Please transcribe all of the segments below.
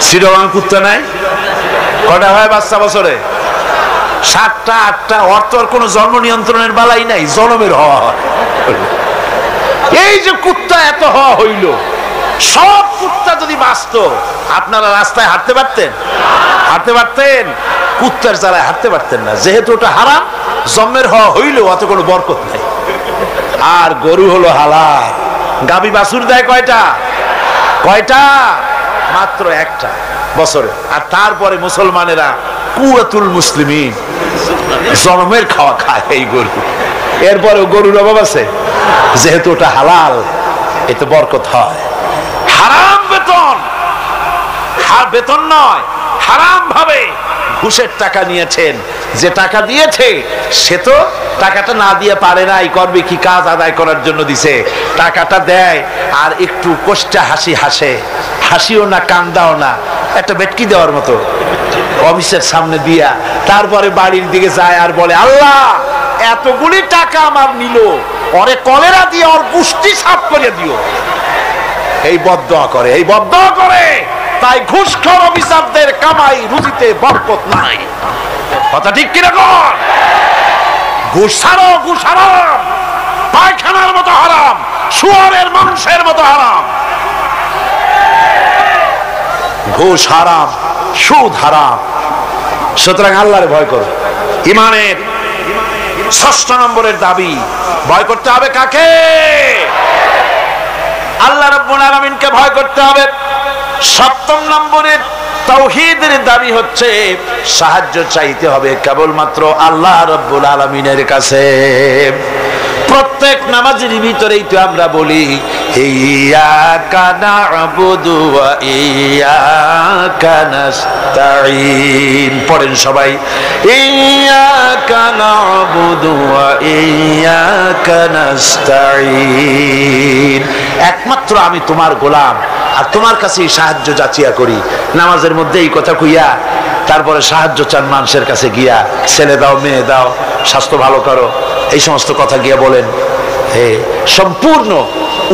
চিটাগাং কুত্তা নাই? কটা হয় বাচ্চা বছরে? 7টা 8টা। অর্থ কোনো জন্ম নিয়ন্ত্রণের বালাই নাই, জন্মের হওয়া হয়। এই যে কুত্তা এত হওয়া হইল, সব কুত্তা যদি বাঁচত, আপনারা রাস্তায় হাঁটতে পারতেন? হাঁটতে পারতেন? কুত্তার জ্বালায় হাঁটতে পারতেন না, যেহেতু ওটা হারাম। জন্মের হওয়া হইলেও অত কোনো বরকত নাই। আর গরু হলো হালাল। গাভী বাছুর দেয় কয়টা? কয়টা? মাত্র একটা বছরে। আর তারপরে মুসলমানেরা কুয়াতুল মুসলিমিন, জন্মের খাওয়া খায় এই গরু। এরপরে গরুর অভাব আছে? যেহেতু ওটা হালাল, এতে বরকত হয়। হারাম বেতন, বেতন নয়, হারাম ভাবে ঘুষের টাকা নিয়েছেন, যে টাকা দিয়েছে সে তো টাকাটা না দিয়ে পারে নাই, করবে কি, কাজ আদায় করার জন্য দিছে। টাকাটা দেয় আর একটু কষ্টা হাসি হাসে, হাসিও না কান্দাও না, একটা বেটকি দেওয়ার মতো অফিসের সামনে দিয়া তারপরে বাড়ির দিকে যায় আর বলে, আল্লাহ এতগুলি টাকা আমার নিল, ওরে কলেরা দিয়ে ওর পুষ্টি সাফ করে দিও। এই বদদোয়া করে, এই বদদোয়া করে। তাই ঘুষখোর অফিসারদের কামাই রুজিতে বরকত নাই। কথা ঠিক কিনা কর? ঘুষ ছাড়ো, ঘুষ হারাম, পায়খানার মতো হারাম, শুয়োরের মাংসের মতো হারাম। ঘুষ হারাম, সুদ হারাম। সুতরাং আল্লাহর ভয় করো। ইমানের 6 নম্বরের দাবি, ভয় করতে হবে কাকে? আল্লাহ রাব্বুল আলামিনকে ভয় করতে হবে। 7 নম্বরের তাওহীদের দাবি হচ্ছে সাহায্য চাইতে হবে কেবলমাত্র আল্লাহ রাব্বুল আলামিনের কাছে। প্রত্যেক নামাজের ভিতরেই তো আমরা বলি, ইয়্যাকা না'বুদু ওয়া ইয়্যাকা নাস্তাঈন। পড়েন সবাই, ইয়্যাকা না'বুদু ওয়া ইয়্যাকা নাস্তাঈন। একমাত্র আমি তোমার গোলাম আর তোমার কাছেই সাহায্য যাচিয়া করি। নামাজের মধ্যে এই কথা কইয়া তারপরে সাহায্য চান মানুষের কাছে গিয়া, ছেলে দাও, মেয়ে দাও, স্বাস্থ্য ভালো করো, এই সমস্ত কথা গিয়া বলেন। সম্পূর্ণ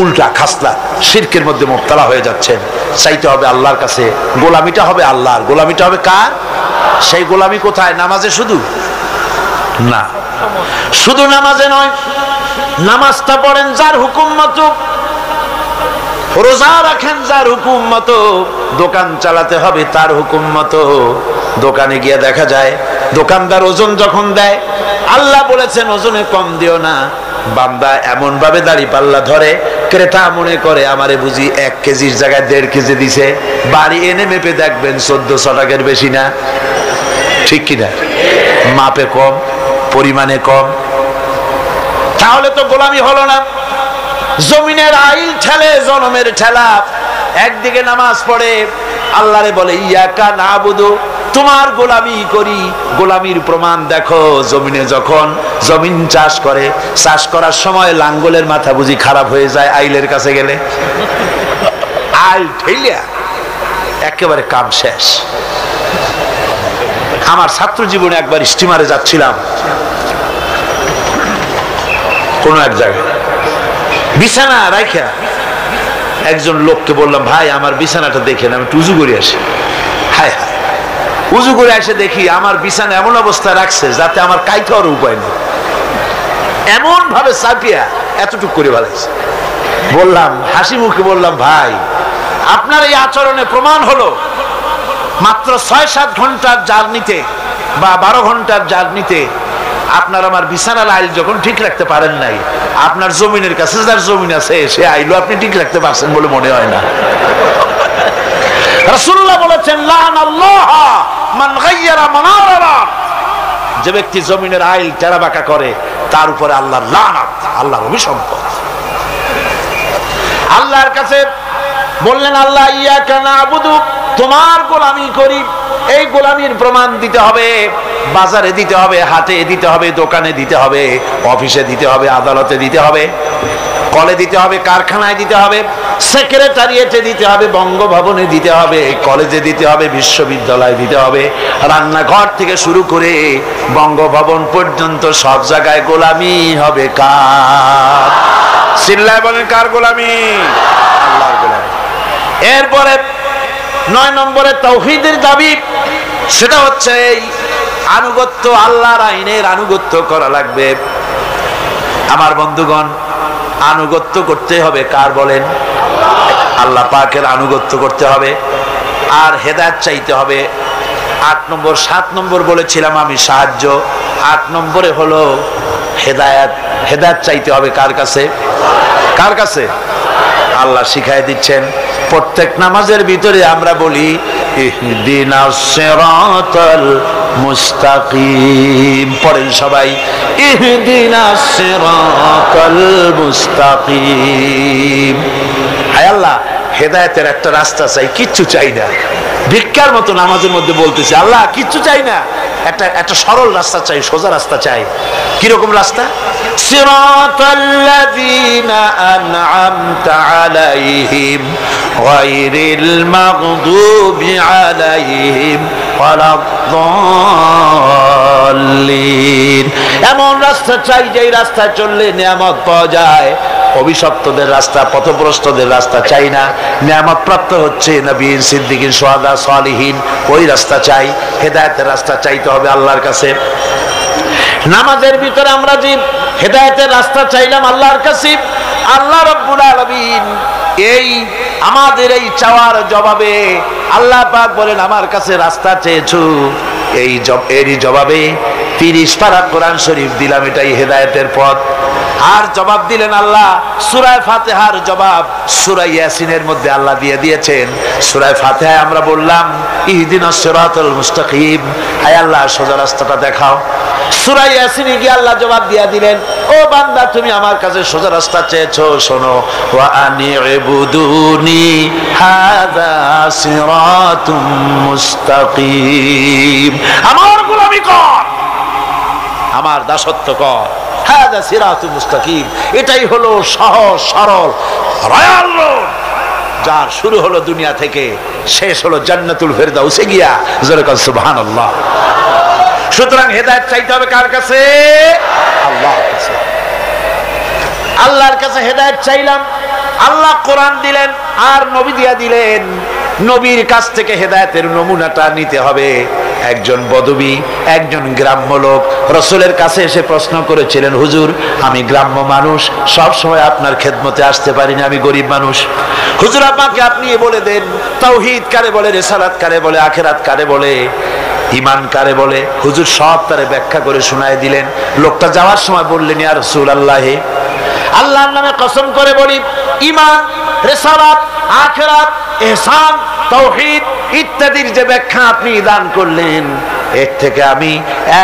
উল্টা খাসলা, শিরকের মধ্যে মুবতালা হয়ে যাচ্ছেন। চাইতে হবে আল্লাহর কাছে, গোলামিটা হবে আল্লাহর। গোলামিটা হবে কার? সেই গোলামি কোথায়? নামাজে শুধু না, শুধু নামাজে নয়, নামাজটা পড়েন যার হুকুম মতো, রোজা রাখেন যার হুকুম মতো, দোকান চালাতে হবে তার হুকুম মতো। দোকানে গিয়ে দেখা যায় দোকানদার ওজন যখন দেয়, আল্লাহ বলেছেন ওজনে কম দিও না। বান্দা এমন ভাবে দাড়ি পাল্লা ধরে, ক্রেতা মনে করে আমারে বুঝি 1 কেজির জায়গায় 1.5 কেজি দিছে। বাড়ি এনে মেপে দেখবেন 1400 টাকার বেশি না। ঠিক কিনা? মাপে কম, পরিমাণে কম। তাহলে তো গোলামি হলো না। জমিনের আইল ঠেলে জনমের ঠেলা। একদিকে নামাজ পড়ে, আল্লাহরে বলে ইয়্যাকা না'বুদু, তোমার গোলামি করি। গোলামির প্রমাণ দেখো, জমিনে যখন জমিন চাষ করে, চাষ করার সময় লাঙ্গলের মাথা বুঝি খারাপ হয়ে যায় আইলের কাছে গেলে? আইল ঠেলিয়া একেবারে কাম শেষ। আমার ছাত্র জীবনে একবার স্টিমারে যাচ্ছিলাম কোন এক জায়গায়, বিছানা রাখা একজন লোককে বললাম, ভাই আমার বিছানাটা দেখেন, আমি একটু উজু করে আসি। হায় হায়, উজু করে এসে দেখি আমার বিছানা এমন অবস্থায় রাখছে যাতে আমার কাইতে হওয়ার উপায় নেই। এমন ভাবে চাপিয়া এতটুক করে ভালাইছে। বললাম, হাসি মুখে বললাম, ভাই আপনার এই আচরণে প্রমাণ হলো মাত্র 6-7 ঘন্টার জার্নিতে বা 12 ঘন্টার জার্নিতে আপনার আমার বিছানার আইল যখন ঠিক রাখতে পারেন নাই, আপনার জমিনের কাছে যার জমিন আছে সে আইলও আপনি ঠিক রাখতে পারছেন বলে মনে হয় না। রাসূলুল্লাহ বলেছেন, লানাল্লাহ মান গায়্যারা মানারা, যে ব্যক্তি জমিনের আইল টেরা বাঁকা করে তার উপরে আল্লাহর লানাত, আল্লাহর অভিসম্পদ। আল্লাহর কাছে বললেন, আল্লাহ ইয়্যাকা না'বুদু, তোমার গোলামি করি। এই গোলামির প্রমাণ দিতে হবে, বাজারে দিতে হবে, হাটে দিতে হবে, দোকানে দিতে হবে, অফিসে দিতে হবে, আদালতে দিতে হবে, কলে দিতে হবে, কারখানায় দিতে হবে, সেক্রেটারিয়েটে দিতে হবে, বঙ্গভবনে দিতে হবে, কলেজে দিতে হবে, বিশ্ববিদ্যালয়ে দিতে হবে, রান্নাঘর থেকে শুরু করে বঙ্গভবন পর্যন্ত সব জায়গায় গোলামি হবে কার? চিল্লায় বলেন, কার গোলামি? আল্লাহর গোলামি। এরপরে 9 নম্বরে তাওহীদের দাবি, সেটা হচ্ছে এই আনুগত্য, আল্লাহর আইনের আনুগত্য করা লাগবে। আমার বন্ধুগণ, আনুগত্য করতে হবে কার বলেন? আল্লাহ পাকের আনুগত্য করতে হবে, আর হেদায়েত চাইতে হবে। 8 নম্বর, 7 নম্বর বলেছিলাম আমি সাহায্য, 8 নম্বরে হলো হেদায়েত। হেদায়েত চাইতে হবে কার কাছে? কার কাছে? আল্লাহ শিখায় দিচ্ছেন। প্রত্যেক নামাজের ভিতরে আমরা বলি ইহদিনাস সিরাতাল মুস্তাকিম। পড়েন সবাই, ইহদিনাস সিরাতাল মুস্তাকিম। হায় আল্লাহ, হেদায়েতের একটা রাস্তা চাই, কিচ্ছু চাই না। ভিক্ষার মতো নামাজের মধ্যে বলতেছি, আল্লাহ কিচ্ছু চাই না, একটা সরল রাস্তা চাই, সোজা রাস্তা চাই। কিরকম রাস্তা? সিরাতাল্লাযীনা আন'আমতা আলাইহিম গায়রিল মাগদুবি আলাইহিম ওয়ালাদ-দাল্লিন। এমন রাস্তা চাই যেই রাস্তায় চললে নিয়ামত পাওয়া যায়। অভিশপ্তদের রাস্তা, পথভ্রষ্টদের রাস্তা চাই না। নিয়ামত প্রাপ্ত হচ্ছে নবীন, সিদ্দিকিন, শুহাদা, সালিহিন, ওই রাস্তা চাই। হেদায়েতের রাস্তা চাইতে হবে আল্লাহর কাছে। নামাজের ভিতরে আমরা যে হেদায়েতের রাস্তা চাইলাম আল্লাহর কাছে, আল্লাহ রাব্বুল আলামিন এই আমাদের এই চাওয়ার জবাবে আল্লাহ পাক বলেন, আমার কাছে রাস্তা চেয়েছো, এরই জবাবে 30 পারা কোরআন শরীফ দিলাম, এটাই হেদায়েতের পথ। আর জবাব দিলেন আল্লাহ, সূরা ফাতিহার জবাব সূরা ইয়াসিনের মধ্যে আল্লাহ দিয়ে দিয়েছেন। সূরা ফাতিহায় আমরা বললাম ইহদিনাস সিরাতাল মুস্তাকিম, হায় আল্লাহ সোজা রাস্তাটা দেখাও। সূরা ইয়াসিনে গিয়ে আল্লাহ জবাব দিয়ে দিলেন, ও বান্দা তুমি আমার কাছে সোজা রাস্তা চেয়েছো, শোনো, ওয়া আনি'বুদুনি হাযা সিরাতুম মুস্তাকিম। আমার গোলামি কর, আমার দাসত্ব কর, হাযা সিরাতুম মুস্তাকিম। এটাই হলো সহজ সরল রয়াল রোড, যার শুরু হলো দুনিয়া থেকে, শেষ হলো জান্নাতুল ফেরদাউসে গিয়া। জোরে বলেন সুবহানাল্লাহ। সুতরাং হেদায়েত চাইতে হবে কার কাছে? আল্লাহর কাছে। আল্লাহর কাছে হেদায়েত চাইলাম, আল্লাহ কোরআন দিলেন আর নবী দিয়া দিলেন। নবীর কাছ থেকে হেদায়েতের নমুনাটা নিতে হবে। একজন বদবী, একজন গ্রাম্য লোক রাসূলের কাছে এসে প্রশ্ন করেছিলেন, হুজুর আমি গ্রাম্য মানুষ, সব সময় আপনার খেদমতে আসতে পারি না, আমি গরিব মানুষ, হুজুর আমাকে আপনি বলে দেন তাওহীদ কারে বলে, রিসালাত কারে বলে, আখিরাত কারে বলে, ঈমান কারে বলে। হুজুর সব তারে ব্যাখ্যা করে শোনায় দিলেন। লোকটা যাওয়ার সময় বললেন, ইয়া রাসূলুল্লাহ, আল্লাহর নামে কসম করে বলি, ঈমান, রিসালাত, আখিরাত, ইহসান, তাওহীদ ইত্যাদির যে ব্যাখ্যা আপনি দান করলেন, এর থেকে আমি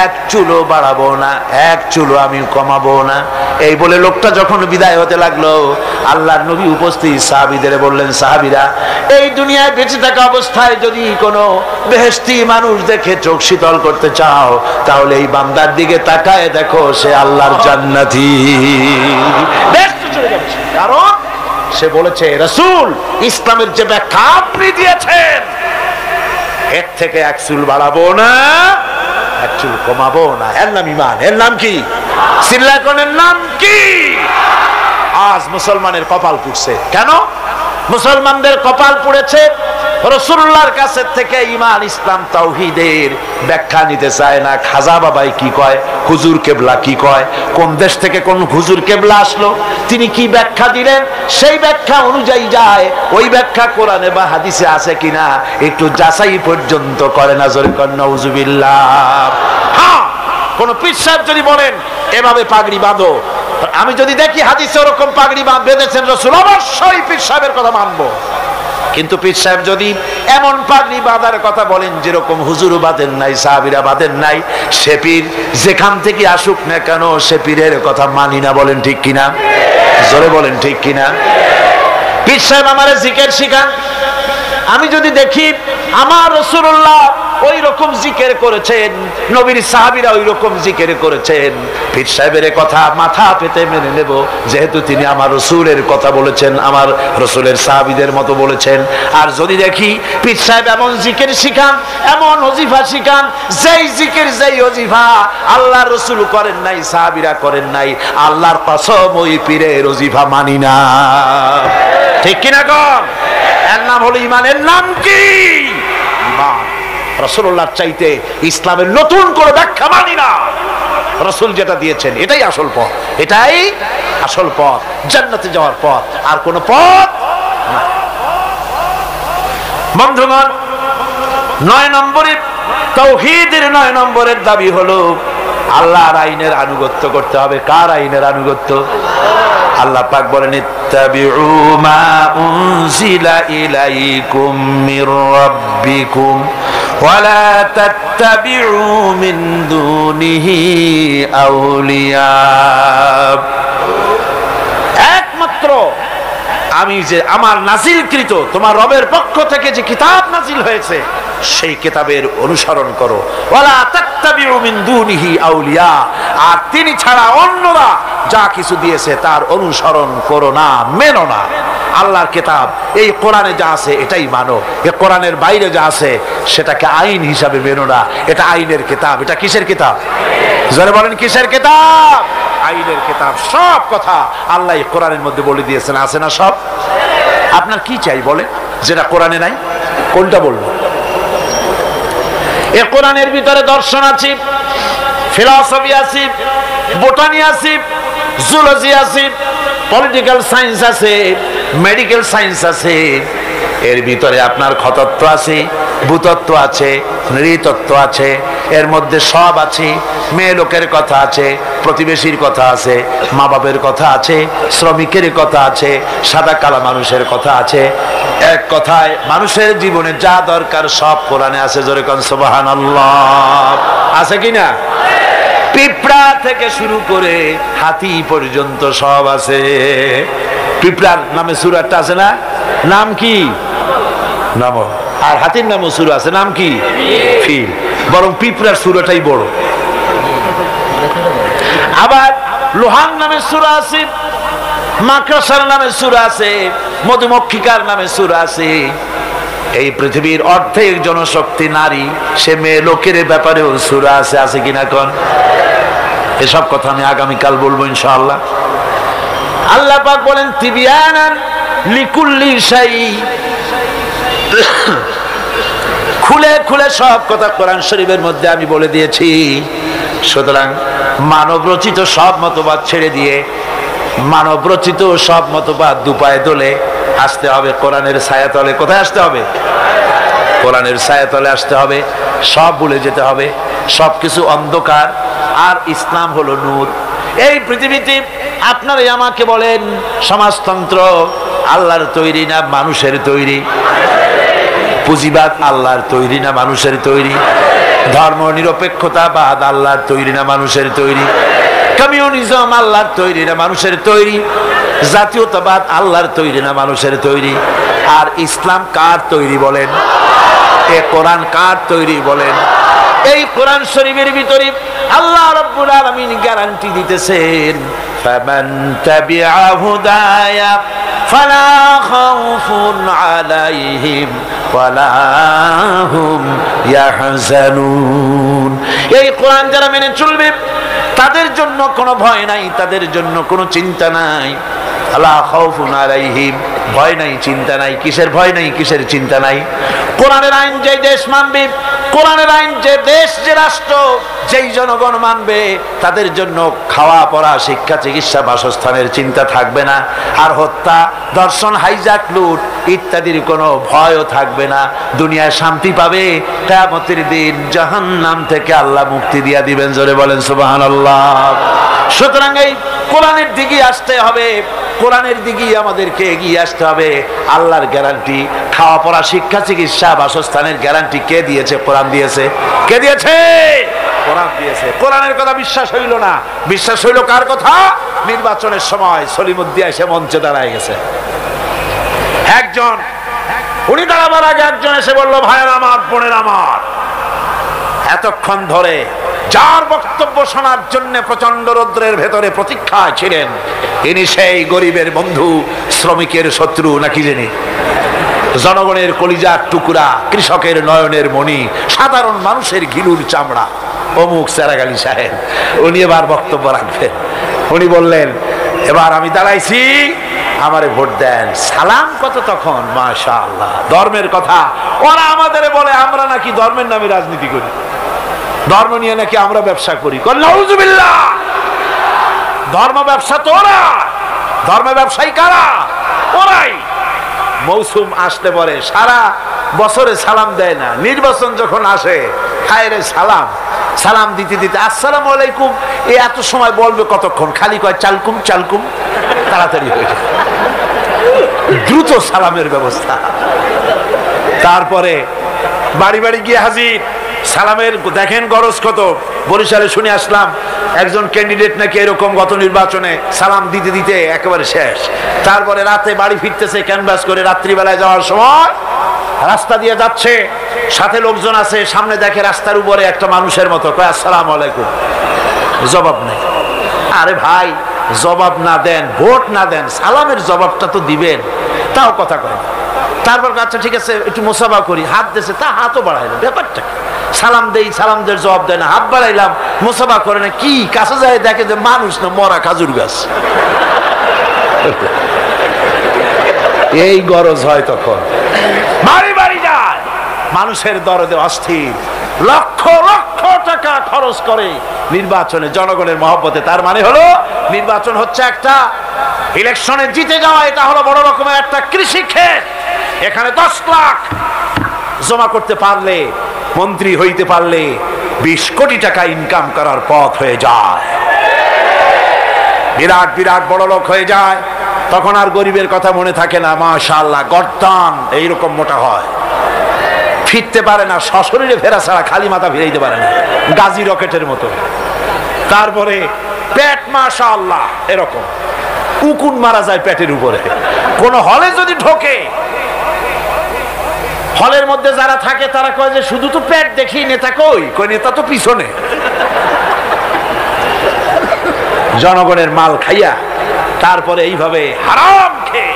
এক চুলো বাড়াবো না, এক চুলো আমি কমাবো না। এই বলে লোকটা যখন বিদায় হতে লাগলো, আল্লাহর নবী উপস্থিত সাহাবীদের বললেন, সাহাবীরা, এই দুনিয়ায় বেঁচে থাকা অবস্থায় যদি কোনো বেহেশতি মানুষ দেখে চোখ শীতল করতে চাও, তাহলে এই বান্দার দিকে তাকায় দেখো, সে আল্লাহর জান্নাতি। কারণ সে বলেছে, রাসূল ইসলামের যে ব্যাখ্যা আপনি দিয়েছেন, এর থেকে এক চুল বাড়াবো না, এক চুল কমাবো না। এর নাম ঈমান। এর নাম কি? সিল্লাকনের নাম কি? আজ মুসলমানের কপাল পুড়ছে। কেন মুসলমানদের কপাল পুড়েছে? রাসূলুল্লাহর কাছে থেকে ঈমান, ইসলাম, তাওহীদের ব্যাখ্যা নিতে চায় না। খাজা বাবাই কি কয়, হুজুর কেবলা কি কয়, কোন দেশ থেকে কোন হুজুর কেবলা আসলো, তিনি কি ব্যাখ্যা দিলেন, সেই ব্যাখ্যা অনুযায়ী যায়। ওই ব্যাখ্যা কোরআনে বা হাদিসে আছে কিনা একটু যাচাই পর্যন্ত করে না। জোরে কর নাউযুবিল্লাহ। হ্যাঁ, কোন পীর সাহেব যদি বলেন এভাবে পাগড়ি বাঁধো, আমি যদি দেখি হাদিসে ওরকম পাগড়ি বেঁধেছেন রাসূল, অবশ্যই পীর সাহেবের কথা মানবো। কিন্তু পীর সাহেব যদি এমন পাগড়ি বাঁধার কথা বলেন যেরকম হুজুর বাঁধেন নাই, সাহাবীরা বাঁধেন নাই, সে পীর যেখান থেকে আসুক না কেন, সে পীরের কথা মানি না। বলেন ঠিক কিনা? জোরে বলেন ঠিক কিনা? পীর সাহেব আমারে জিকির শিখান, আমি যদি দেখি আমার রাসূলুল্লাহ ওই রকম জিকির করেছেন, নবীর সাহাবীরা ওই রকম জিকির করেছেন, পীর সাহেবের কথা মাথা পেতে মেনে নেব, যেহেতু তিনি আমার রাসূলের কথা বলেছেন, আমার রাসূলের সাহাবীদের মতো বলেছেন। আর যদি দেখি পীর সাহেব এমন জিকির শিখান, এমন ওজিফা শিখান, যেই জিকির যেই ওজিফা আল্লাহর রাসূল করেন নাই, সাহাবীরা করেন নাই, আল্লাহর কসম ওই পীরের ওজিফা মানি না। ঠিক কিনা কম? এর নাম হলো ঈমান। এর নাম কি? ঈমান। রাসূলুল্লাহর চাইতে ইসলামের নতুন করে ব্যাখ্যা মানি না। রাসূল যেটা দিয়েছেন এটাই আসল পথ, এটাই আসল পথ, জান্নাতে যাওয়ার পথ, আর কোন পথ না। বন্ধুগণ, 9 নম্বরে তাওহীদের 9 নম্বরের দাবি হলো আল্লাহর আইনের আনুগত্য করতে হবে। কার আইনের আনুগত্য? আল্লাহ পাক বলেন ইত্তাবিউ মা উনজিলা ইলাইকুম মির রাব্বিকুম ওয়া লা তাত্তাবিউ মিন দুনিহি আউলিয়া। একমাত্র আমি যে আমার নাজিলকৃত তোমার রবের পক্ষ থেকে যে কিতাব নাজিল হয়েছে সেই কিতাবের অনুসরণ করো। ওয়ালা তাত্তাবিউ মিন দুনিহি আউলিয়া, আর তিনি ছাড়া অন্যরা যা কিছু দিয়েছে তার অনুসরণ করো না, মেনো না। আল্লাহর কিতাব এই কোরআনে যা আছে এটাই মানো, এই কোরআনের বাইরে যা আছে সেটাকে আইন হিসাবে মেনো না। এটা আইনের কিতাব। এটা কিসের কিতাব? যারা বলেন কিসের কিতাব? আইনের কিতাব। সব কথা আল্লাহ কোরআনের মধ্যে বলে দিয়েছেন, আছে না সব? আপনার কি চাই বলে, যেটা কোরআনে নাই? কোনটা বলবো? এই কোরআনের ভিতরে দর্শন আছে, ফিলসফি আছে, বোটানি আছে, জুলজি আছে, পলিটিক্যাল সায়েন্স আছে, মেডিকেল সায়েন্স আছে। এর ভিতরে আপনার খতত্ব আছে, ভূতত্ব আছে, নৃতত্ব আছে, এর মধ্যে সব আছে। মেয়ে লোকের কথা আছে, প্রতিবেশীর কথা আছে, মা বাপের কথা আছে, শ্রমিকের কথা আছে, সাদা কালা মানুষের কথা আছে। এক কথায় মানুষের জীবনে যা দরকার সব কোরআনে আছে। জোরে কোন সুবহানাল্লাহ। আছে কিনা? পিঁপড়া থেকে শুরু করে হাতি পর্যন্ত সব আছে। পিঁপড়ার নামে সূরাটা আছে না? নাম কি? নাম। আর হাতির নামও সূরা আছে, নাম কি? ফিল। বরং পিঁপড়ার সূরাটাই বড়। আবার লোহার নামে সূরা আছে, মাকড়সার নামে সূরা আছে, মধুমক্ষিকার নামে সূরা আছে। এই পৃথিবীর অর্ধেক জনশক্তি নারী, সে মেয়ে লোকের ব্যাপারেও সূরা আছে। আছে কিনা কোন? এসব কথা আমি আগামীকাল বলবো ইনশাআল্লাহ। আল্লাহ পাক বলেন তিবিয়ানান লিকুল্লি শাই, খুলে খুলে সব কথা কোরআন শরীফের মধ্যে আমি বলে দিয়েছি। সুতরাং মানব রচিত সব মতবাদ ছেড়ে দিয়ে মানব রচিত সব মতবাদ দুপায়ে দোলে আসতে হবে কোরআনের ছায়াতলে। কোথায় আসতে হবে? কোরআনের ছায়াতলে আসতে হবে। সব ভুলে যেতে হবে, সবকিছু অন্ধকার, আর ইসলাম হলো নূর। এই পৃথিবীতে আপনারা আমাকে বলেন সমাজতন্ত্র আল্লাহর তৈরি না মানুষের তৈরি? পুঁজিবাদ আল্লাহর তৈরি না মানুষের তৈরি? ধর্ম নিরপেক্ষতাবাদ আল্লাহর তৈরি না মানুষের তৈরি? কমিউনিজম আল্লাহর তৈরি না মানুষের তৈরি? জাতীয়তাবাদ আল্লাহর তৈরি না মানুষের তৈরি? আর ইসলাম কার তৈরি বলেন? এ কোরআন কার তৈরি বলেন? এই কোরআন শরীফের ভিতরে আল্লাহ রাব্বুল আলামিন গ্যারান্টি দিতেছেন, ফামান তাবিআ হুদায়া ফালা খাউফুন আলাইহিম ওয়ালা হুম ইয়াহজানুন। এই কোরআন যারা মেনে চলবে তাদের জন্য কোনো ভয় নাই, তাদের জন্য কোনো চিন্তা নাই। আলা খাউফুন আলাইহিম, ভয় নাই, চিন্তা নাই। কিসের ভয় নাই, কিসের চিন্তা নাই? কোরআনের আইন যে দেশ মানবে, কোরআনের আইন যে দেশ, যে রাষ্ট্র, যেই জনগণ মানবে, তাদের জন্য খাওয়া পড়া, শিক্ষা, চিকিৎসা, বাসস্থানের চিন্তা থাকবে না। আর হত্যা, ধর্ষণ, হাইজাক, লুট ইত্যাদির কোনো ভয়ও থাকবে না। দুনিয়ায় শান্তি পাবে। কিয়ামতের দিন জাহান্নাম থেকে আল্লাহ মুক্তি দিয়া দিবেন। জোরে বলেন সুবহানাল্লাহ। সুতরাং এই কোরআনের দিকে আসতে হবে, কোরআনের দিকে আমাদেরকে এগিয়ে আসতে হবে। আল্লাহর গ্যারান্টি, খাওয়া পড়া, শিক্ষা, চিকিৎসা, বাসস্থানের গ্যারান্টি কে দিয়েছে? কোরআন দিয়েছে। কে দিয়েছে? কোরআন দিয়েছে। কোরআনের কথা বিশ্বাস হইল না, বিশ্বাস হইল কার কথা? নির্বাচনের সময় সলিমুদ্দিন এসে মঞ্চে দাঁড়ায় গেছে। একজন, উনি দাঁড়াবার আগে একজন এসে বলল, ভাইয়ের আমার, বোনের আমার, এতক্ষণ ধরে যার বক্তব্য শোনার জন্য প্রচন্ড রৌদ্রের ভেতরে প্রতীক্ষায় ছিলেন, ইনি সেই গরিবের বন্ধু, শ্রমিকের শত্রু নাকি জানি, জনগণের কলিজার টুকরা, কৃষকের নয়নের মণি, সাধারণ মানুষের ঘিলুর চামড়া, অমুক চেরাগালি সাহেব। উনি এবার বক্তব্য রাখবেন। উনি বললেন, এবার আমি দাঁড়াইছি আমারে ভোট দেন। সালাম কত তখন, মাশাআল্লাহ। ধর্মের কথা ওরা আমাদের বলে, আমরা নাকি ধর্মের নামে রাজনীতি করি, ধর্ম নিয়ে নাকি আমরা ব্যবসা করি। নাউজুবিল্লাহ। ধর্ম ব্যবসা তো ওরা, ধর্ম ব্যবসায়ী কারা? ওরাই। মৌসুম আসতে পরে সারা বছরে সালাম দেয় না, নির্বাচন যখন আসে খায়রে সালাম, সালাম দিতে দিতে আসসালামু আলাইকুম এ এত সময় বলবে কতক্ষণ, খালি কয় চালকুম চালকুম, তাড়াতাড়ি হয়ে যায়, দ্রুত সালামের ব্যবস্থা। তারপরে বাড়ি বাড়ি গিয়ে হাজির, সালামের দেখেন গরজ কত। বরিশালে শুনে আসলাম একজন ক্যান্ডিডেট নাকি এরকম গত নির্বাচনে সালাম দিতে দিতে একেবারে শেষ। তারপরে রাতে বাড়ি ফিরতেছে ক্যানভাস করে, রাত্রিবেলায় যাওয়ার সময় রাস্তা দিয়ে যাচ্ছে, সাথে লোকজন আছে, সামনে দেখে রাস্তার উপরে একটা মানুষের মতো, কয় আসসালামু আলাইকুম, জবাব নেই। আরে ভাই, জবাব না দেন, ভোট না দেন, সালামের জবাবটা তো দিবেন, তাও কথা কয়। তারপর আচ্ছা ঠিক আছে একটু মুসাফা করি, হাত দিয়েছে, তা হাতও বাড়াইলো, ব্যাপারটা সালাম দেই, সালামদের জবাব দেয় না, হাত বাড়াইলাম, মুসাফা করে না, কি কাছে যায় দেখে যে মানুষ না মরা খাজুর গাছ। এই গরজ হয় তখন, বাড়ি বাড়ি যায়, মানুষের দরদে অস্থির, লক্ষ লক্ষ টাকা খরচ করে নির্বাচনে জনগণের মহব্বতে। তার মানে হলো নির্বাচন হচ্ছে একটা ইলেকশনে জিতে যাওয়া, এটা হলো বড় রকমের একটা কৃষি ক্ষেত। এখানে 10 লাখ জমা করতে পারলে, মন্ত্রী হইতে পারলে 20 কোটি টাকা ইনকাম করার পথ হয়ে যায়, বিরাট বিরাট বড় লোক হয়ে যায়। তখন আর গরিবের কথা মনে থাকে না। মাশাআল্লাহ, গর্দান এইরকম মোটা হয়, ফিরতে পারে না, সশরীরে ফেরা ছাড়া খালি মাথা ফিরাইতে পারে না, গাজী রকেটের মতো। তারপরে পেট মাশাআল্লাহ এরকম উকুন মারা যায় পেটের উপরে। কোন হলে যদি ঢোকে, হলের মধ্যে যারা থাকে তারা কয় যে শুধু তো পেট দেখি, নেতা কই? কই নেতা তো পিছনে। জনগণের মাল খাইয়া তারপরে এইভাবে হারাম খেয়ে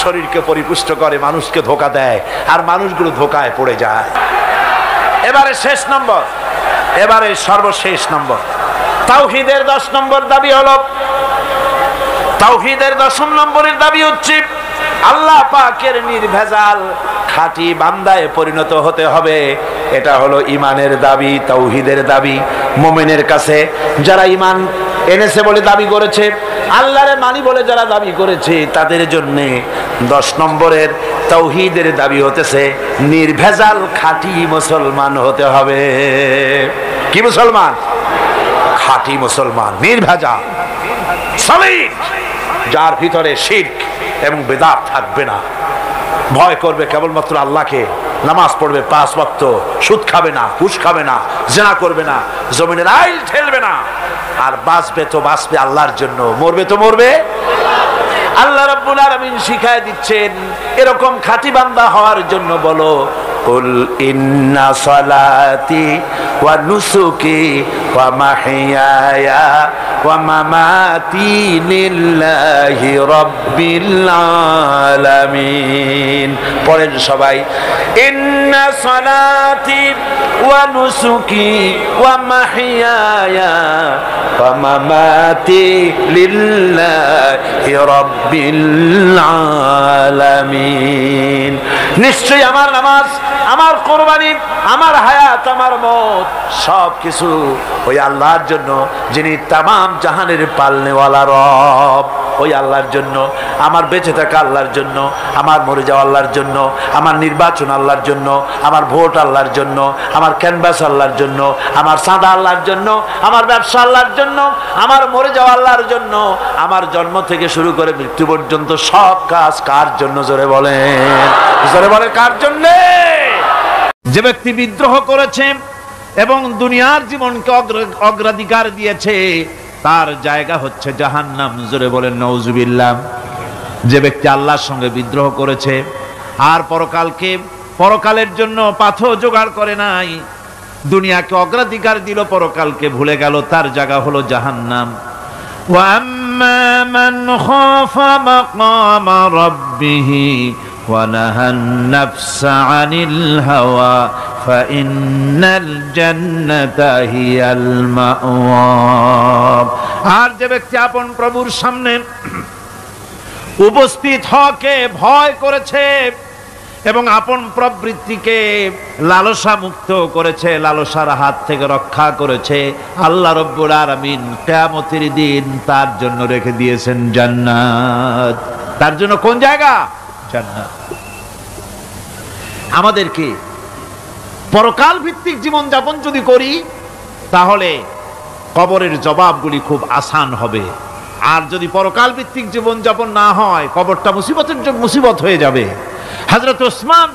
শরীরকে পরিপুষ্ট করে, মানুষকে ধোকা দেয়, আর মানুষগুলো ধোকায় পড়ে যায়। এবারে শেষ নম্বর, এবারে সর্বশেষ নম্বর, তাওহীদের 10 নম্বর দাবি হলো, তাওহীদের 10 নম্বরের দাবি হচ্ছে আল্লাহ পাকের নির্ভেজাল খাঁটি বান্দায় পরিণত হতে হবে। এটা হলো ইমানের দাবি, তাওহীদের দাবি। মুমিনের কাছে যারা ইমান এনেছে বলে দাবি করেছে, আল্লাহরে মানি বলে যারা দাবি করেছে, তাদের জন্য 10 নম্বরের তাওহীদের দাবি হতেছে নির্ভেজাল খাঁটি মুসলমান হতে হবে। কি মুসলমান? খাঁটি মুসলমান, নির্ভেজাল, সলিড, যার ভিতরে শিরক এবং বেদাত থাকবে না। ভয় করবে কেবলমাত্র আল্লাহকে, নামাজ পড়বে 5 ওয়াক্ত, সুদ খাবে না, ঘুষ খাবে না, জিনা করবে না, জমিনের আইল ঠেলবে না, আর বাঁচবে তো বাঁচবে আল্লাহর জন্য, মরবে তো মরবে। আল্লাহ রাব্বুল আলামিন শিখায় দিচ্ছেন এরকম খাঁটি বান্দা হওয়ার জন্য বলো, কুল ইন্না সালাতি ওয়া নুসুকি ওয়া মাহইয়ায়া ওয়া মামাতি লিল্লাহি রাব্বিল আলামিন। পড়েন সবাই, ইন্না সালাতি ওয়া নুসুকি ওয়া মাহইয়ায়া ওয়া মামাতি লিল্লাহি রাব্বিল আলামিন। নিশ্চয়ই আমার নামাজ, আমার কোরবানি, আমার হায়াত, আমার মত সব কিছু ওই আল্লাহর জন্য, যিনি তামাম জাহানের পালনেওয়ালা রব। ওই আল্লাহর জন্য, আমার বেঁচে থাকা আল্লাহর জন্য, আমার মরে যাওয়া আল্লাহর জন্য, আমার নির্বাচন আল্লাহর জন্য, আমার ভোট আল্লাহর জন্য, আমার ক্যানভাস আল্লাহর জন্য, আমার চাঁদা আল্লাহর জন্য, আমার ব্যবসা আল্লাহর জন্য, আমার মরে যাওয়া আল্লাহর জন্য, আমার জন্ম থেকে শুরু করে মৃত্যু পর্যন্ত সব কাজ কার জন্য? জোরে বলেন, জোরে বলেন, কার জন্য? যে ব্যক্তি বিদ্রোহ করেছে এবং দুনিয়ার জীবনকে অগ্রাধিকার দিয়েছে, তার জায়গা হচ্ছে জাহান্নাম। জোরে বলেন নাউজুবিল্লাহ। যে ব্যক্তি আল্লাহর সঙ্গে বিদ্রোহ করেছে আর পরকালের জন্য পাথর জোগাড় করে নাই, দুনিয়াকে অগ্রাধিকার দিল, পরকালকে ভুলে গেল, তার জায়গা হলো জাহান্নাম। ওয়া আম্মা মান খাফা মাকামা রাব্বিহি ওয়া নাহান নাফসা আনিল হাওয়া ফাইন্নাল জান্নাতা হিয়াল মাওয়া। আর যে ব্যক্তি আপন প্রভুর সামনে উপস্থিত হওয়াকে ভয় করেছে এবং আপন প্রবৃত্তিকে লালসা মুক্ত করেছে, লালসার হাত থেকে রক্ষা করেছে, আল্লাহ রব্বুল আলামিন কিয়ামতের দিন তার জন্য রেখে দিয়েছেন জান্নাত। তার জন্য কোন জায়গা? জান্নাত। আমাদেরকে পরকাল ভিত্তিক জীবন যাপন যদি করি তাহলে কবরের জবাবগুলি খুব আসান হবে। আর যদি পরকাল ভিত্তিক জীবন যাপন না হয় কবরটা মুসিবত হয়ে যাবে। হযরত ওসমান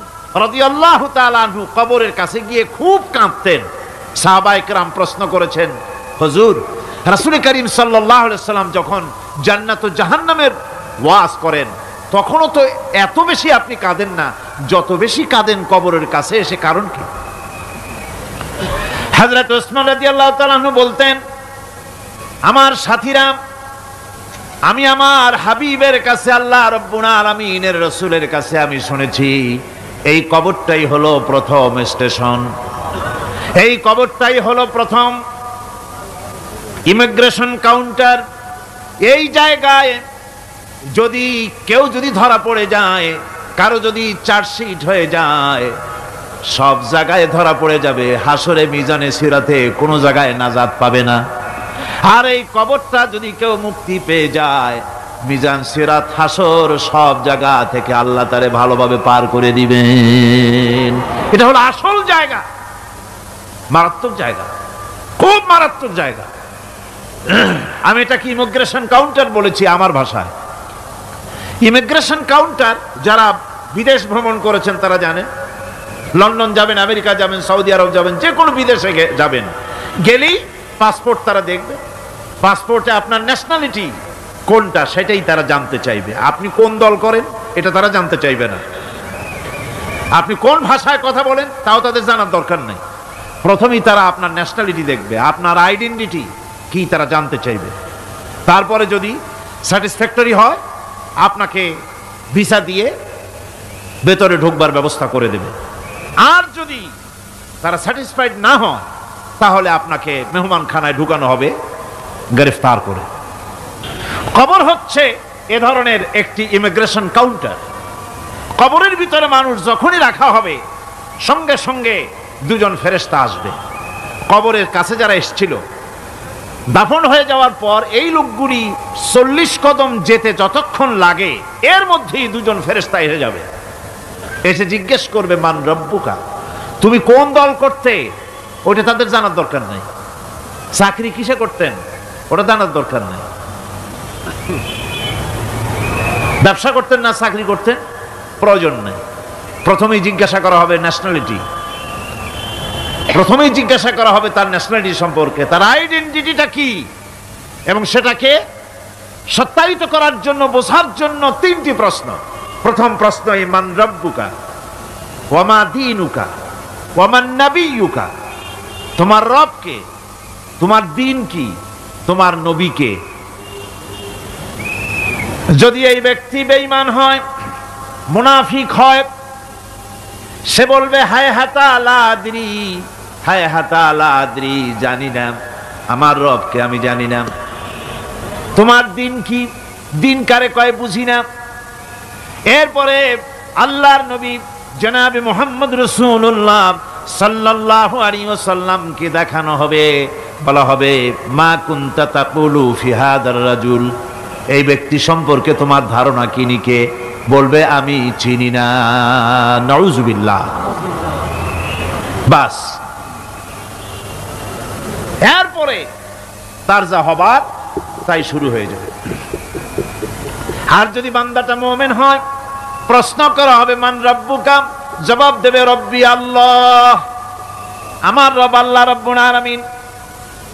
রাদিয়াল্লাহু তাআলা আনহু কবরের কাছে গিয়ে খুব কাঁদতেন। সাহাবায়ে কেরাম প্রশ্ন করেছেন, হুজুর, রাসূল করিম সাল্লাল্লাহু আলাইহি সাল্লাম যখন জান্নাত ও জাহান্নামের ওয়াজ করেন তখনও তো এত বেশি আপনি কাঁদেন না, যত বেশি কাঁদেন কবরের কাছে এসে, কারণ কি? হযরত ওসমান রাদিয়াল্লাহু তাআলা আনহু বলতেন, আমার সাথীরা, আমি আমার হাবিবের কাছে, আল্লাহ রাব্বুল আলামিনের রাসূলের কাছে আমি শুনেছি এই কবরটাই হলো প্রথম স্টেশন, এই কবরটাই হলো প্রথম ইমিগ্রেশন কাউন্টার। এই জায়গায় যদি কেউ ধরা পড়ে যায়, কারো যদি চার্জশিট হয়ে যায়, সব জায়গায় ধরা পড়ে যাবে, হাসরে মিজানে সিরাতে কোনো জায়গায় নাজাত পাবে না। আর এই কবরটা যদি কেউ মুক্তি পেয়ে যায়, মিজান সিরাত হাসর সব জায়গা থেকে আল্লাহ তারে ভালোভাবে পার করে দিবেন। এটা হলো আসল জায়গা, মারাত্মক জায়গা, খুব মারাত্মক জায়গা। আমি এটাকে ইমিগ্রেশন কাউন্টার বলেছি আমার ভাষায়। ইমিগ্রেশন কাউন্টার যারা বিদেশ ভ্রমণ করেছেন তারা জানেন। লন্ডন যাবেন, আমেরিকা যাবেন, সৌদি আরব যাবেন, যে কোনো বিদেশে যাবেন, গেলেই পাসপোর্ট তারা দেখবে। পাসপোর্টে আপনার ন্যাশনালিটি কোনটা সেটাই তারা জানতে চাইবে। আপনি কোন দল করেন এটা তারা জানতে চাইবে না। আপনি কোন ভাষায় কথা বলেন তাও তাদের জানার দরকার নেই। প্রথমেই তারা আপনার ন্যাশনালিটি দেখবে, আপনার আইডেন্টিটি কি তারা জানতে চাইবে। তারপরে যদি স্যাটিসফ্যাক্টরি হয় আপনাকে ভিসা দিয়ে ভেতরে ঢুকবার ব্যবস্থা করে দেবে। আর যদি তারা স্যাটিসফাইড না হয় তাহলে আপনাকে মেহমানখানায় ঢুকানো হবে গ্রেফতার করে। কবর হচ্ছে এ ধরনের একটি ইমিগ্রেশন কাউন্টার। কবরের ভিতরে মানুষ যখনই রাখা হবে সঙ্গে সঙ্গে দুজন ফেরেশতা আসবে। কবরের কাছে যারা এসেছিল দাফন হয়ে যাওয়ার পর এই লোকগুলি 40 কদম যেতে যতক্ষণ লাগে এর মধ্যেই দুজন ফেরেশতা এসে যাবে। এসে জিজ্ঞেস করবে, মান রব্বুকা, তুমি কোন দল করতে? ওটা তাদের জানার দরকার নাই। চাকরি কিসে করতেন ওটা জানার দরকার নাই। ব্যবসা করতেন না চাকরি করতেন প্রয়োজন নাই। প্রথমেই জিজ্ঞাসা করা হবে ন্যাশনালিটি, প্রথমেই জিজ্ঞাসা করা হবে তার ন্যাশনালিটি সম্পর্কে, তার আইডেন্টিটিটা কি, এবং সেটাকে সত্যায়িত করার জন্য, বোঝার জন্য 3টি প্রশ্ন। প্রথম প্রশ্ন, মান রব্বুকা ওয়া মা দীনুকা ওয়া মান নাবিয়্যুকা, তোমার রব কে, তোমার দ্বীন কি, তোমার নবী কে। যদি এই ব্যক্তি বেঈমান হয়, মুনাফিক হয়, সে বলবে হায় হাতা লা আদরি, হায় হাতা লা আদরি, জানি না আমার রবকে, আমি জানি না। তোমার দিন কি, দিন কারে কয় বুঝি না। এরপরে আল্লাহর নবী জনাবে মুহাম্মদ রাসূলুল্লাহ সাল্লাল্লাহু আলাইহি ওয়াসাল্লামকে দেখানো হবে, বলা হবে মা কুনতা তাকুলু ফি হাদার রাজুল, এই ব্যক্তি সম্পর্কে তোমার ধারণা কি নিকে? বলবে আমি চিনি না। নাউযুবিল্লাহ। বাস, এরপরে তার যা হবার তাই শুরু হয়ে যাবে। আর যদি বান্দাটা মুমিন হয়, প্রশ্ন করা হবে মান রব্বুকা, জবাব দেবে রব্বি আল্লাহ, আমার রব আল্লাহ রাব্বুল আলামিন।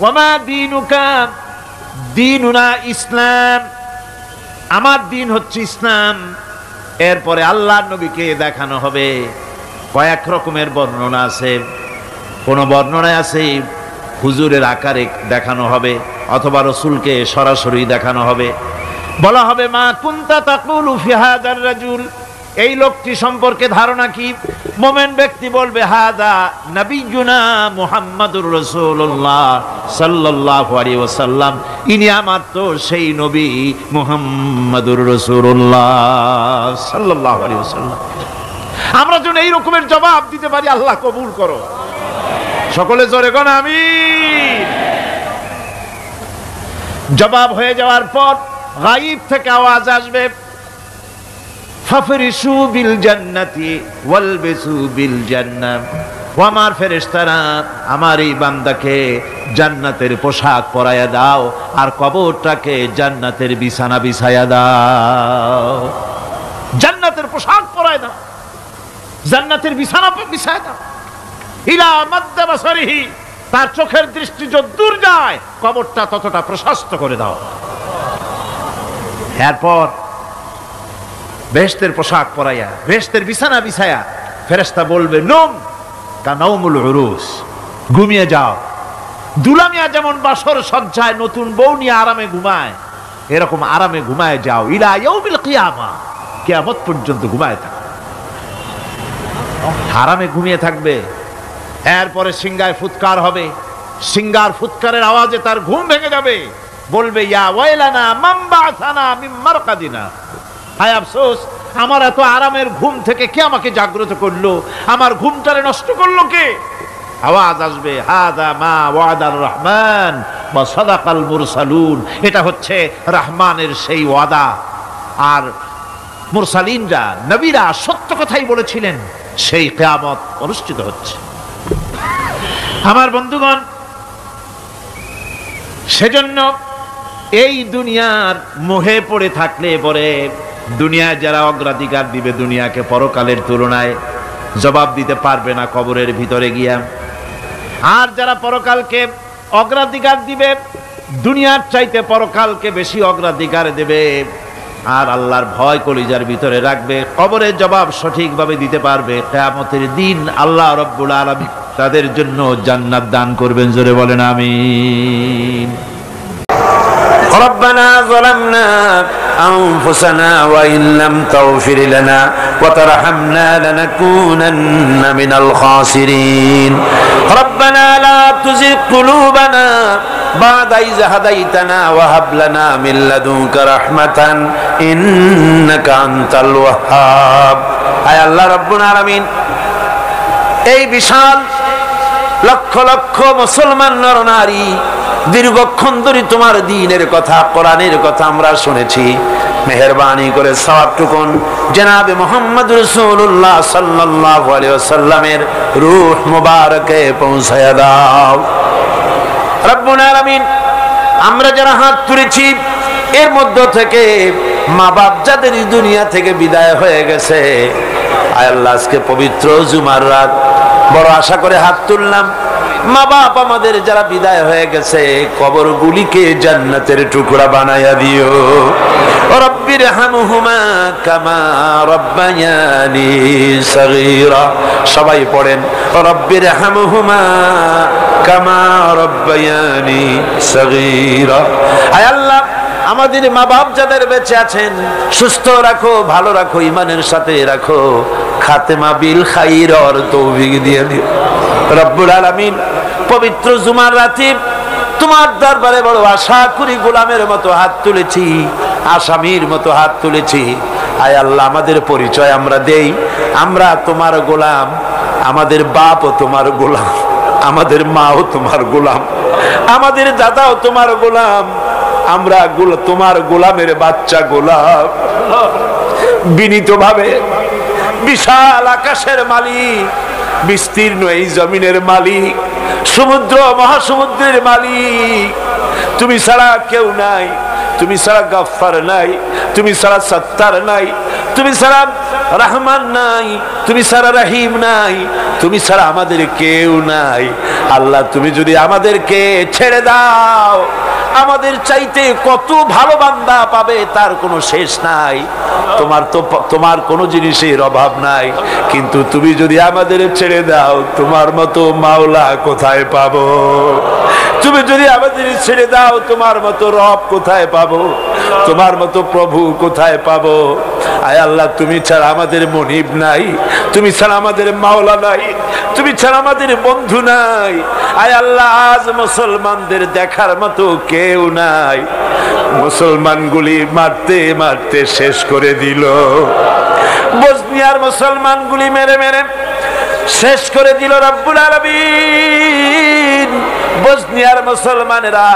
ওয়া মা দীনুকা, দীনুনা ইসলাম, আমার দিন হচ্ছে ইসলাম। এরপরে আল্লাহর নবীকে দেখানো হবে। কয়েক রকমের বর্ণনা আছে। কোন বর্ণনায় আছে হুজুরের আকারে দেখানো হবে, অথবা রাসূলকে সরাসরি দেখানো হবে। বলা হবে মা কুনতা তাকুলু ফি হাদার রাজুল, এই লোকটি সম্পর্কে ধারণা কি? মুমিন ব্যক্তি বলবে হাদা নবিয়ুনা মুহাম্মাদুর রাসূলুল্লাহ সাল্লাল্লাহু আলাইহি ওয়াসাল্লাম, ইনি আমার তো সেই নবী মুহাম্মাদুর রাসূলুল্লাহ সাল্লাল্লাহু আলাইহি ওয়াসাল্লাম। আমরা যেন এই রকমের জবাব দিতে পারি, আল্লাহ কবুল করো। সকলে জোরে কোন আমিন। জবাব হয়ে যাওয়ার পর গায়ব থেকে আওয়াজ আসবে, ফাফরিশু বিল জান্নাতি ওয়ালবিসু বিল জান্নাহ। ও আমার ফেরেশতারা, আমার এই বান্দাকে জান্নাতের পোশাক পরাইয়া দাও আর কবরটাকে জান্নাতের বিছানা বিছাইয়া দাও। জান্নাতের পোশাক পরাইয়া দাও, জান্নাতের বিছানা বিছাইয়া দাও। ইলা মাদ্দা বাসারিহি, তার চোখের দৃষ্টি যতদূর যায় কবরটা ততটা প্রশস্ত করে দাও। এরপর বেহেশতের পোশাক পরাইয়া বেহেশতের বিছানা বিছায়া ফেরেশতা বলবে নম কানাউমুল উরুস, ঘুমিয়ে যাও। দুলামিয়া যেমন বাসর সজ্জায় নতুন বউ নিয়ে আরামে ঘুমায়, এরকম আরামে ঘুমায় যাও। ইলা ইয়াউমিল কিয়ামা, কিয়ামত পর্যন্ত ঘুমায় থাকো, আরামে ঘুমিয়ে থাকবে। এরপরে সিংহায় ফুৎকার হবে, সিংহার ফুৎকারের আওয়াজে তার ঘুম ভেঙে যাবে। বলবে ইয়া ওয়াইলানা মান বা'সানা মিন মারকাদিনা, হায় আফসোস, আমার এত আরামের ঘুম থেকে কে আমাকে জাগ্রত করলো, আমার ঘুমটারে নষ্ট করলো কে? আওয়াজ আসবে হাদা মা ওয়াদার রহমান ওয়া সাদাকাল মুরসালুন, এটা হচ্ছে রহমানের সেই ওয়াদা, আর মুরসালিনরা নবীরা সত্য কথাই বলেছিলেন, সেই কিয়ামত অনুষ্ঠিত হচ্ছে। আমার বন্ধুগণ, সেজন্য এই দুনিয়ার মোহে পড়ে থাকলে পরে দুনিয়ায় যারা অগ্রাধিকার দিবে দুনিয়াকে পরকালের তুলনায়, জবাব দিতে পারবে না কবরের ভিতরে গিয়া। আর যারা পরকালকে অগ্রাধিকার দিবে, দুনিয়ার চাইতে পরকালকে বেশি অগ্রাধিকার দেবে, আর আল্লাহর ভয় কলিজার ভিতরে রাখবে, কবরের জবাব সঠিকভাবে দিতে পারবে, কিয়ামতের দিন আল্লাহ রাব্বুল আলামিন তাদের জন্য জান্নাত দান করবেন। জোরে বলেন আমিন। ربنا ظلمنا أنفسنا وإن لم تغفر لنا وترحمنا لنكونن من الخاسرين ربنا لا تزغ قلوبنا بعد إذ هديتنا وهب لنا من لدنك رحمة إنك أنت الوهاب আয় আল্লাহ রাব্বুল আলামিন, এই বিশাল লক্ষ লক্ষ মুসলমান নর নারী দীর্ঘক্ষণ ধরে তোমার দ্বীনের কথা, কোরআনের কথা আমরা শুনেছি, মেহেরবানি করে সওয়াবটুকুন জনাবে মুহাম্মদ রাসূলুল্লাহ সাল্লাল্লাহু আলাইহি ওয়াসাল্লামের রূহ মুবারকে পৌঁছায়া দাও রব্বুল আলামিন। আমরা যারা হাত তুলেছি এর মধ্য থেকে মা বাপ যাদের দুনিয়া থেকে বিদায় হয়ে গেছে, আয় আল্লাহ, আজকে পবিত্র জুমার রাত, বড় আশা করে হাত তুললাম, মা বাপ আমাদের যারা বিদায় হয়ে গেছে কবরগুলিকে জান্নাতের টুকরা বানায়া দিও। রব্বির হামহুমা কামা রব্বায়ানি সগীরা, সবাই পড়েন রব্বির হামহুমা কামা রব্বায়ানি সগীরা। আয় আল্লাহ, আমাদের মা বাপ যাদের বেঁচে আছেন সুস্থ রাখো, ভালো রাখো, ইমানের সাথে রাখো, খাতেমা বিল খাইর তৌফিক দিয়ে দিও রব্বুল আলামিন। পবিত্র জুমার রাতে তোমার দরবারে বড় আশা করি গোলামের মতো হাত তুলেছি, আসামির মতো হাত তুলেছি। আয় আল্লাহ, আমাদের পরিচয় আমরা দেই, আমরা তোমার গোলাম, আমাদের বাপও তোমার গোলাম, আমাদের মাও তোমার গোলাম, আমাদের দাদাও তোমার গোলাম, আমরা তোমার গোলামের বাচ্চা গোলাম। বিনীতভাবে বিশাল আকাশের মালিক, বিস্তীর্ণ এই জমিনের মালিক, সমুদ্র মহাসমুদ্রের মালিক, তুমি ছাড়া কেউ নাই, তুমি ছাড়া গফফার নাই, তুমি ছাড়া সত্তার নাই, তুমি ছাড়া রহমান নাই, তুমি ছাড়া রহিম নাই, তুমি ছাড়া আমাদের কেউ নাই। আল্লাহ, তুমি যদি আমাদেরকে ছেড়ে দাও, আমাদের চাইতে কত ভালো বান্দা পাবে তার কোনো শেষ নাই। তোমার কোনো জিনিসের অভাব নাই, কিন্তু তুমি যদি আমাদের ছেড়ে দাও, তোমার মতো মাওলা কোথায় পাবো? তুমি যদি আমাদের ছেড়ে দাও, তোমার মতো রব কোথায় পাবো? তোমার মতো প্রভু কোথায় পাবো? আয় আল্লাহ, তুমি ছাড়া আমাদের মনিব নাই, তুমি ছাড়া আমাদের মাওলা নাই, তুমি ছাড়া আমাদের বন্ধু নাই। আয় আল্লাহ, আজ মুসলমানদের দেখার মতো কেউ নাই। মুসলমানগুলি মারতে মারতে শেষ করে দিল। বসনিয়ার মুসলমানগুলি মেরে মেরে শেষ করে দিল রব্বুল আলামিন। বসনিয়ার মুসলমানেরা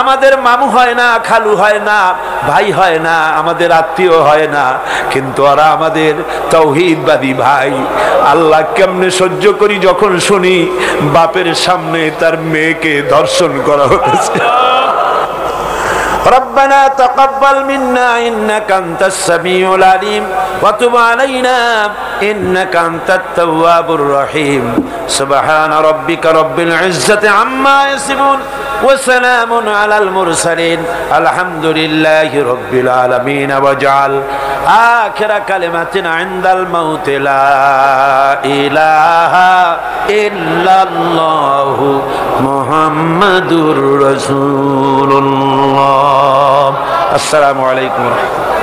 আমাদের মামু হয় না, খালু হয় না, ভাই হয় না, আমাদের আত্মীয় হয় না, কিন্তু ওরা আমাদের তাওহীদবাদী ভাই। আল্লাহ, কেমনে সহ্য করি যখন শুনি বাপের সামনে তার মেয়েকে ধর্ষণ করা হয়েছে। ربنا تقبل منا إنك أنت السميع العليم وتب علينا إنك أنت التواب الرحيم سبحان ربك رب العزة عما يصفون وسلام على المرسلين الحمد لله رب العالمين واجعل آخر كلمة عند الموت لا إله إلا الله محمد رسول الله। السلام عليكم ورحمة الله।